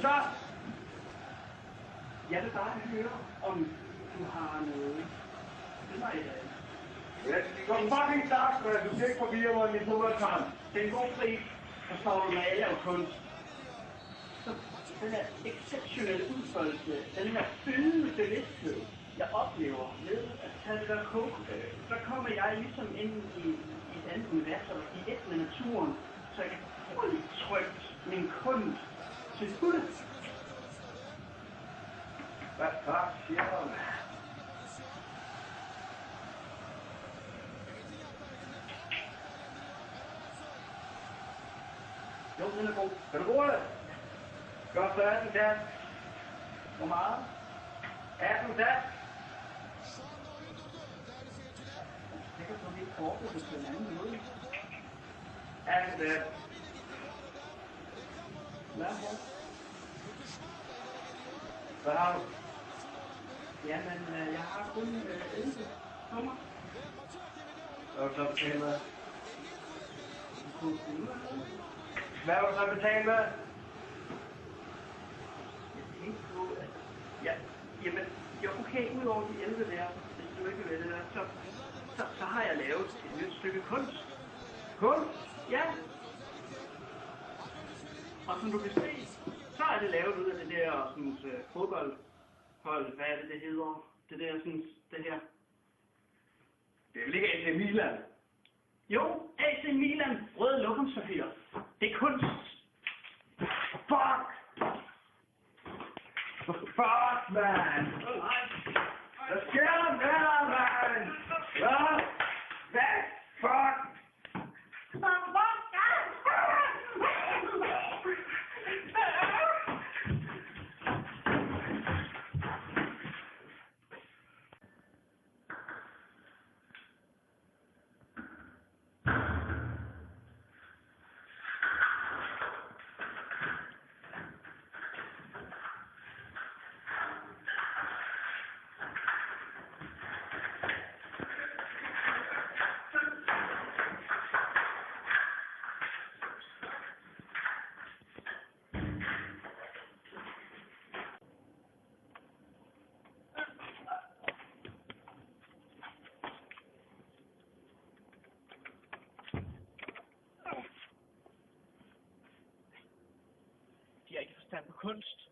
så? Jeg vil bare høre, om du har noget. Det var et andet. Ja, det går fucking stærkt, men du skal ikke forvirre mig i min fodboldkamp. Det er en god pris, forstår du, når jeg laver kunst. Så den her exceptionelle udfoldelse, den her fyldende bevidsthed, jeg oplever ved at tage det der coke, så kommer jeg ligesom ind i et andet univers, og i et med naturen, så jeg kan fuldt trygt min kunst til fuld. Hvad fuck siger du? Jo, den er god. Kan du bruge det? Godt, så 18 dansk. Hvor meget? 18 dansk. Det kan få lidt kortet på en anden måde. 18 dansk. Hvad er det? Hvad har du? Jamen, jeg har kun 11 nummer. Hvad vil du så betale med? På kroner. Hvad vil du så betale med? Jeg tænkte på, at... Ja, jamen, jo, okay, udover de 11 der, hvis du ikke vil det der, så har jeg lavet et nyt stykke kunst. Kunst? Ja. Og som du kan se, så er det lavet ud af det der sådan, fodboldhold. Hvad er det, det hedder? Det der, sådan, det her. Det er vel ikke AC Milan? Jo, AC Milan, røde lokumspapir. Det er kunst. Fuck! Fuck, man! Hvad sker der med dig, man? Hvad? Hvad? Fuck! De har ikke forstand på kunst.